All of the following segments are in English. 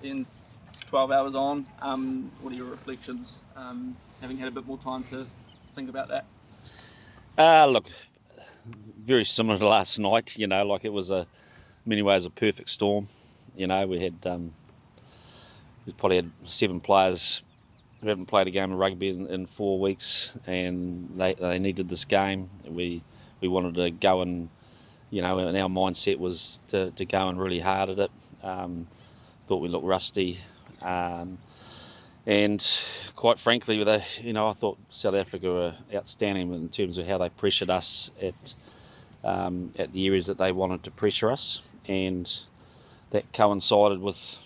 in 12 hours on. What are your reflections, having had a bit more time to think about that? Look, very similar to last night. Like it was in many ways a perfect storm. We probably had 7 players who hadn't played a game of rugby in 4 weeks, and they needed this game. We wanted to go and, and our mindset was to go and really hard at it. Thought we looked rusty, and quite frankly, I thought South Africa were outstanding in terms of how they pressured us at the areas that they wanted to pressure us, and that coincided with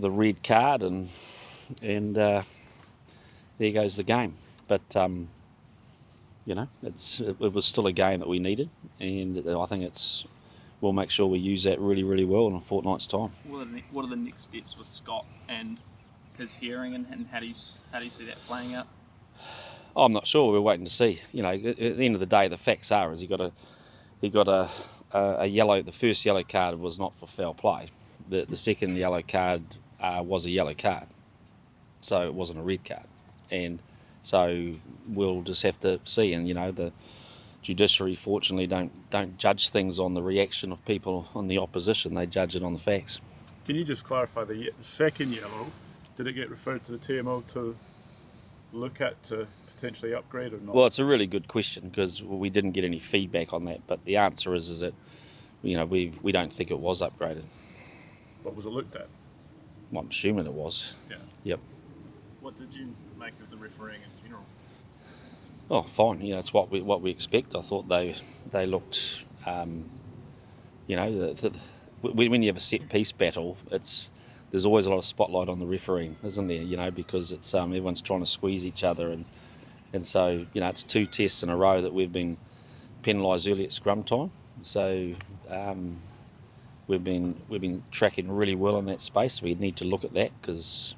a red card, and there goes the game. But it was still a game that we needed, and I think we'll make sure we use that really, really well in a fortnight's time. What are the next steps with Scott and his hearing, and how do you see that playing out? I'm not sure. We're waiting to see. At the end of the day, the facts are he got a yellow. The first yellow card was not for foul play. The second yellow card was a yellow card, so it wasn't a red card, and so we'll just have to see. And the judiciary, fortunately, don't judge things on the reaction of people on the opposition. They judge it on the facts. Can you just clarify the second yellow? Did it get referred to the TMO to look at to potentially upgrade or not? Well, it's a really good question because we didn't get any feedback on that. But the answer is that we don't think it was upgraded. But was it looked at? Well, I'm assuming it was. Yeah. Yep. What did you make of the refereeing in general? Oh, fine. It's what we expect. I thought they looked. When you have a set piece battle, there's always a lot of spotlight on the refereeing, isn't there? Because it's everyone's trying to squeeze each other, and so it's 2 tests in a row that we've been penalised early at scrum time. So we've been tracking really well in that space. We need to look at that because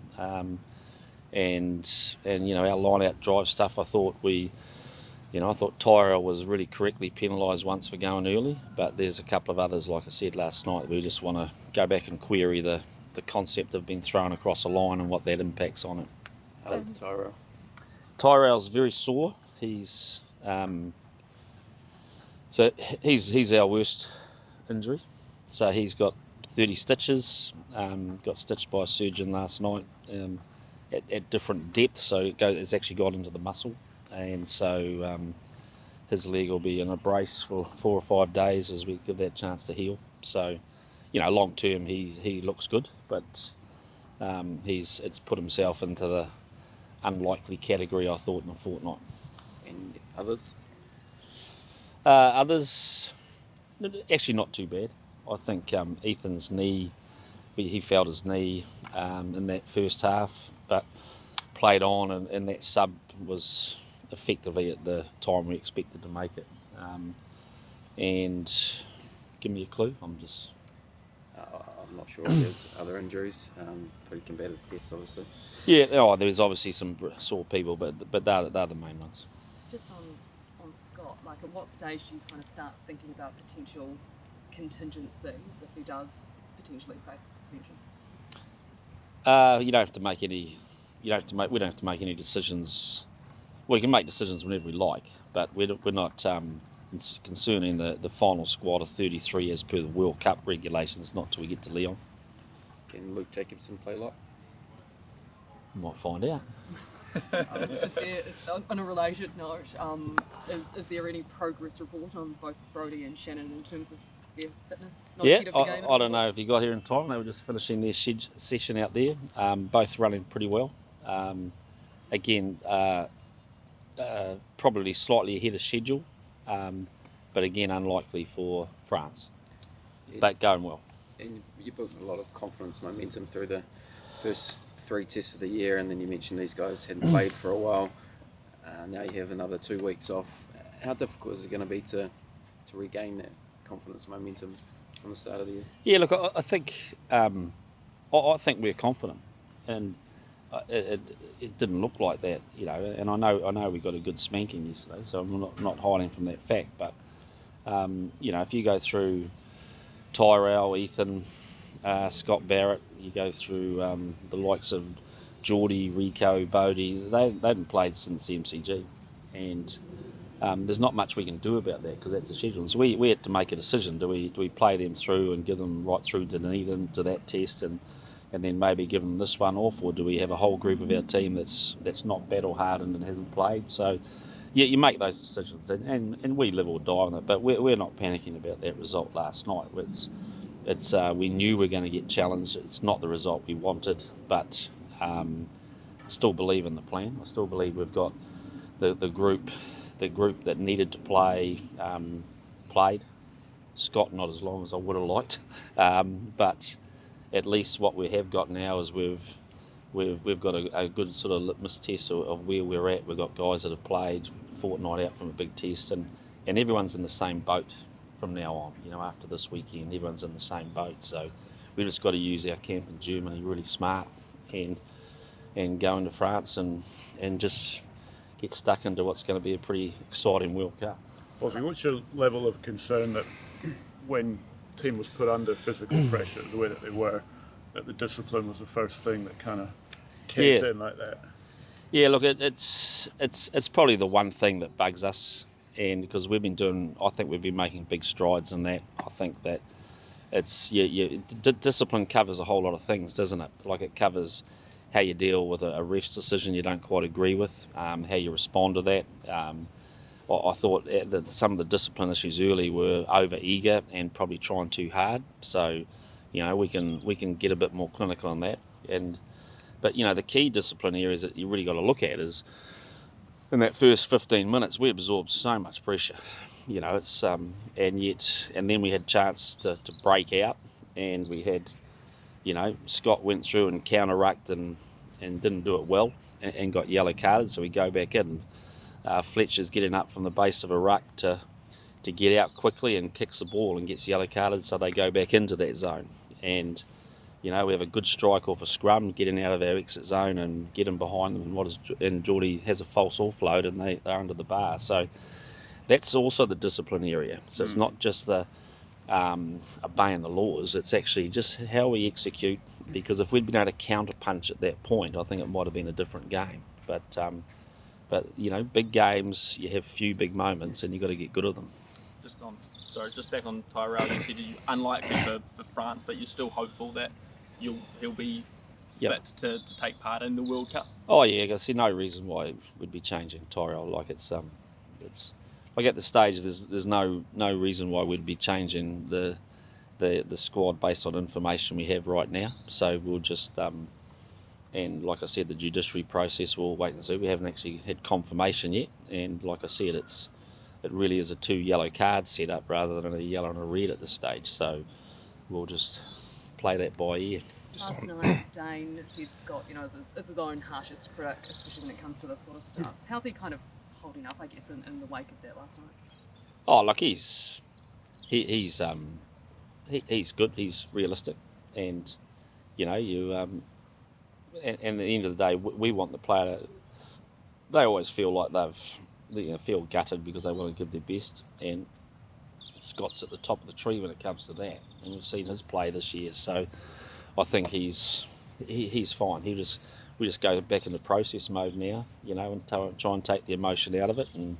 and our line out drive stuff. I thought Tyrell was really correctly penalised once for going early, but there's a couple of others, like I said last night. We just want to go back and query the concept of being thrown across a line and what that impacts on it. How's Tyrell? Tyrell's very sore. He's our worst injury. So he's got 30 stitches. Got stitched by a surgeon last night at different depths. So it's actually got into the muscle, and so his leg will be in a brace for 4 or 5 days as we give that chance to heal. So, long term he looks good, but it's put himself into the unlikely category, I thought, in a fortnight. And others? Others, actually not too bad. I think Ethan's knee, he felt his knee in that first half, but played on, and that sub was effectively at the time we expected to make it. And give me a clue. I'm not sure if there's other injuries. Pretty combative test, obviously. Yeah, there's obviously some sore people, but they're the main ones. Just on Scott, like at what stage do you kind of start thinking about potential contingencies if he does potentially face a suspension? We don't have to make any decisions. We can make decisions whenever we like, but we're not concerning the final squad of 33 as per the World Cup regulations, not till we get to Leon. Can Luke Jacobson play light? Might find out. On a related note, is there any progress report on both Brodie and Shannon in terms of their fitness? I don't know if you got here in time. They were just finishing their session out there. Both running pretty well. Again, probably slightly ahead of schedule, but again unlikely for France. Yeah. But going well. And you built a lot of confidence, momentum through the first 3 tests of the year, and then you mentioned these guys hadn't played for a while. Now you have another 2 weeks off. How difficult is it going to be to regain that confidence, momentum from the start of the year? Yeah, look, I think we're confident, and it didn't look like that, And I know we got a good spanking yesterday, so I'm not hiding from that fact. But if you go through Tyrell, Ethan, Scott Barrett, you go through the likes of Geordie, Rico, Bodie. They haven't played since the MCG, and there's not much we can do about that because that's the schedule. So we had to make a decision. Do we play them through and give them right through to Dunedin to that test and then maybe give them this one off, or do we have a whole group of our team that's not battle hardened and hasn't played? So yeah, you make those decisions, and we live or die on it. But we're not panicking about that result last night. It's we knew we were going to get challenged. It's not the result we wanted, but I still believe in the plan. I still believe we've got the group that needed to play played. Scott not as long as I would have liked, but at least what we have got now is we've got a good sort of litmus test of where we're at. We've got guys that have played a fortnight out from a big test, and everyone's in the same boat from now on. After this weekend, everyone's in the same boat. So we've just got to use our camp in Germany really smart and go into France and just get stuck into what's going to be a pretty exciting World Cup. Ozzy, what's your level of concern that when the team was put under physical pressure, the way that they were, that the discipline was the first thing that kind of kicked in like that? Yeah, look, it's probably the one thing that bugs us, and because I think we've been making big strides in that. I think that discipline covers a whole lot of things, doesn't it? Like it covers how you deal with a ref's decision you don't quite agree with, how you respond to that. I thought that some of the discipline issues early were over eager and probably trying too hard. So, we can get a bit more clinical on that. But the key discipline areas that you really got to look at is in that first 15 minutes we absorbed so much pressure. It's and then we had chance to break out, and we had. Scott went through and counter-rucked and didn't do it well and got yellow carded, so we go back in. Fletcher's getting up from the base of a ruck to get out quickly and kicks the ball and gets yellow carded, so they go back into that zone. And, we have a good strike off a scrum, getting out of our exit zone and getting behind them. And Geordie has a false offload and they're under the bar. So that's also the discipline area. So it's not just obeying the laws, it's actually just how we execute, because if we'd been able to counter punch at that point, I think it might have been a different game. But big games, you have few big moments and you've got to get good at them. Just back on Tyrell, you said you're unlikely for France, but you're still hopeful that he'll be fit to take part in the World Cup. Oh yeah, I see no reason why we'd be changing Tyrell. Like it's like at the stage, there's no reason why we'd be changing the squad based on information we have right now. So we'll just and like I said, the judiciary process, we'll wait and see. We haven't actually had confirmation yet, and like I said, it really is a 2 yellow card setup rather than a yellow and a red at this stage. So we'll just play that by ear. Last night, Dane said Scott, is his own harshest critic, especially when it comes to this sort of stuff. How's he kind of holding up, I guess, in the wake of that last night? Oh, look, he's good. He's realistic, and and at the end of the day, we want the player. They always feel like they feel gutted because they want to give their best, and Scott's at the top of the tree when it comes to that. And we've seen his play this year, so I think he's fine. We just go back into process mode now, and try and take the emotion out of it, and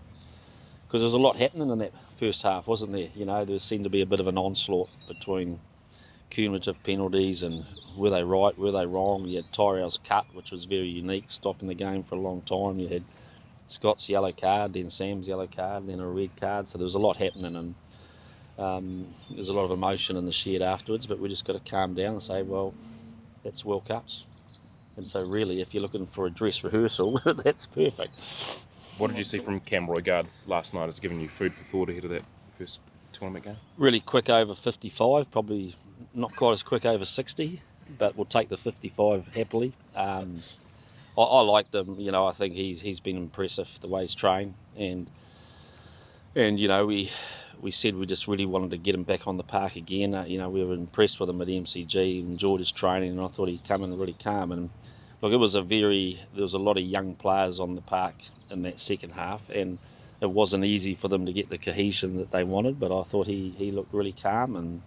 because there was a lot happening in that first half, wasn't there? There seemed to be a bit of an onslaught between cumulative penalties and were they right, were they wrong. You had Tyrell's cut, which was very unique, stopping the game for a long time. You had Scott's yellow card, then Sam's yellow card, then a red card. So there was a lot happening, and there's a lot of emotion in the shed afterwards, but we just got to calm down and say, well, that's World Cups. And so really, if you're looking for a dress rehearsal, that's perfect. What did you see from Cam Roigard last night? Has given you food for thought ahead of that first tournament game? Really quick over 55, probably not quite as quick over 60, but we'll take the 55 happily. I liked him. I think he's been impressive the way he's trained, and we said we just really wanted to get him back on the park again. We were impressed with him at MCG and George's training, and I thought he'd come in really calm. And look, there was a lot of young players on the park in that second half, and it wasn't easy for them to get the cohesion that they wanted. But I thought he looked really calm, and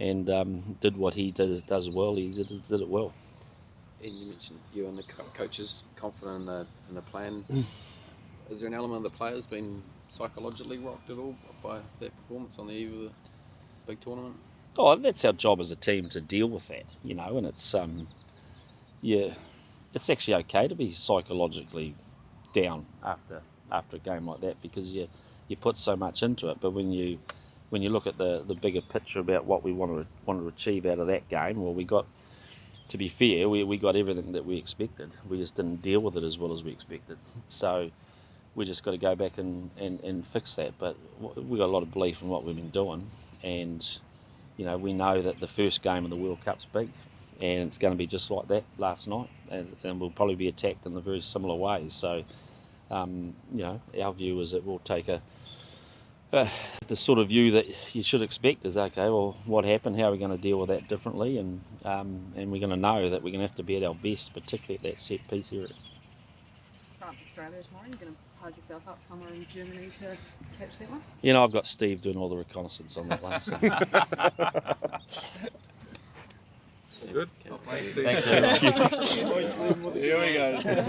and did what he does well. He did it well. And you mentioned you and the coaches confident in the plan. Is there an element of the players being psychologically rocked at all by that performance on the eve of the big tournament? Oh, that's our job as a team to deal with that, and it's it's actually okay to be psychologically down after a game like that, because you put so much into it. But when you look at the bigger picture about what we want to achieve out of that game, well, we got, to be fair, we got everything that we expected. We just didn't deal with it as well as we expected. So we just got to go back and fix that. But we got a lot of belief in what we've been doing, and we know that the first game of the World Cup's big, and it's going to be just like that last night, and we'll probably be attacked in the very similar ways. So, our view is that we'll take the sort of view that you should expect is, okay, well, what happened? How are we going to deal with that differently? And we're going to know that we're going to have to be at our best, particularly at that set piece area. France, Australia tomorrow. You're going to plug yourself up somewhere in Germany to catch that one? I've got Steve doing all the reconnaissance on that one. So. Good. Okay. Thanks, Steve. Thanks very much. Here we go.